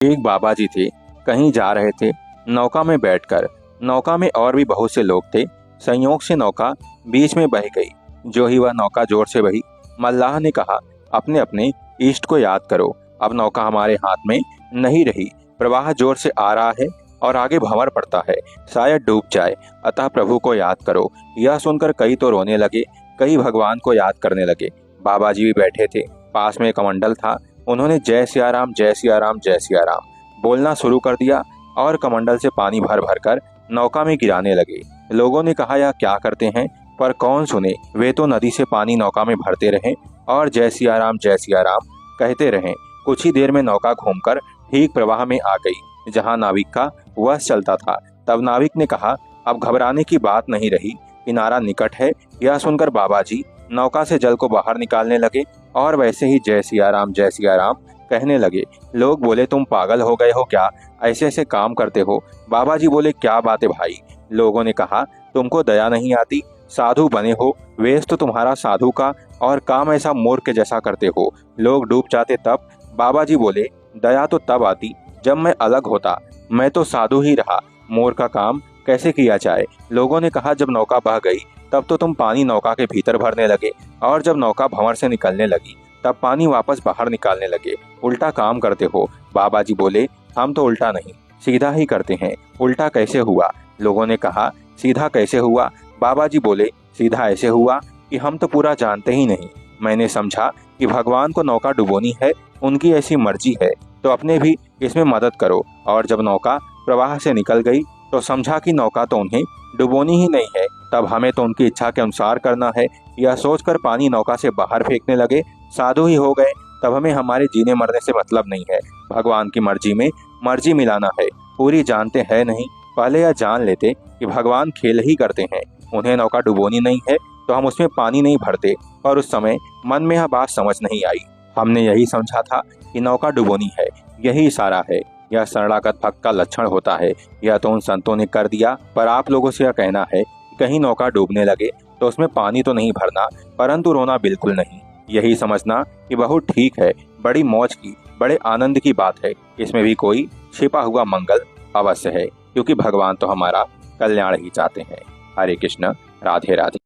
एक बाबा जी थे, कहीं जा रहे थे। नौका में बैठकर नौका में और भी बहुत से लोग थे। संयोग से नौका बीच में बह गई। जो ही वह नौका जोर से बही, मल्लाह ने कहा, अपने अपने इष्ट को याद करो। अब नौका हमारे हाथ में नहीं रही। प्रवाह जोर से आ रहा है और आगे भंवर पड़ता है, शायद डूब जाए। अतः प्रभु को याद करो। यह सुनकर कई तो रोने लगे, कई भगवान को याद करने लगे। बाबा जी भी बैठे थे। पास में कमंडल था। उन्होंने जय सिया राम, जय सिया राम, जय सिया राम बोलना शुरू कर दिया और कमंडल से पानी भर भर कर नौका में गिराने लगे। लोगों ने कहा, यह क्या करते हैं? पर कौन सुने। वे तो नदी से पानी नौका में भरते रहे और जय सिया राम, जय सिया राम कहते रहे। कुछ ही देर में नौका घूमकर ठीक प्रवाह में आ गई, जहां नाविक का वश चलता था। तब नाविक ने कहा, अब घबराने की बात नहीं रही, किनारा निकट है। यह सुनकर बाबा जी नौका से जल को बाहर निकालने लगे और वैसे ही जय सिया राम, जय सिया राम कहने लगे। लोग बोले, तुम पागल हो गए हो क्या? ऐसे ऐसे काम करते हो? बाबा जी बोले, क्या बात है भाई? लोगों ने कहा, तुमको दया नहीं आती? साधु बने हो, वेश तो तुम्हारा साधु का, और काम ऐसा मूर्ख के जैसा करते हो। लोग डूब जाते तब। बाबा जी बोले, दया तो तब आती जब मैं अलग होता। मैं तो साधु ही रहा, मूर्ख का काम कैसे किया जाए? लोगों ने कहा, जब नौका बह गई तब तो तुम पानी नौका के भीतर भरने लगे, और जब नौका भंवर से निकलने लगी तब पानी वापस बाहर निकालने लगे। उल्टा काम करते हो। बाबा जी बोले, हम तो उल्टा नहीं, सीधा ही करते हैं। उल्टा कैसे हुआ? लोगों ने कहा, सीधा कैसे हुआ? बाबा जी बोले, सीधा ऐसे हुआ कि हम तो पूरा जानते ही नहीं। मैंने समझा कि भगवान को नौका डुबोनी है, उनकी ऐसी मर्जी है, तो अपने भी इसमें मदद करो। और जब नौका प्रवाह से निकल गई तो समझा कि नौका तो उन्हें डुबोनी ही नहीं है, तब हमें तो उनकी इच्छा के अनुसार करना है। यह सोचकर पानी नौका से बाहर फेंकने लगे। साधु ही हो गए। तब हमें हमारे जीने मरने से मतलब नहीं है, भगवान की मर्जी में मर्जी मिलाना है। पूरी जानते हैं नहीं, पहले यह जान लेते कि भगवान खेल ही करते हैं। उन्हें नौका डुबोनी नहीं है तो हम उसमें पानी नहीं भरते। और उस समय मन में यह बात समझ नहीं आई। हमने यही समझा था कि नौका डुबोनी है, यही इशारा है। यह शरणागत भक्त का लक्षण होता है। यह तो उन संतों ने कर दिया, पर आप लोगों से यह कहना है कि कहीं नौका डूबने लगे तो उसमें पानी तो नहीं भरना, परंतु रोना बिल्कुल नहीं। यही समझना कि बहुत ठीक है। बड़ी मौज की, बड़े आनंद की बात है। इसमें भी कोई छिपा हुआ मंगल अवश्य है, क्योंकि भगवान तो हमारा कल्याण ही चाहते हैं। हरे कृष्ण, राधे राधे।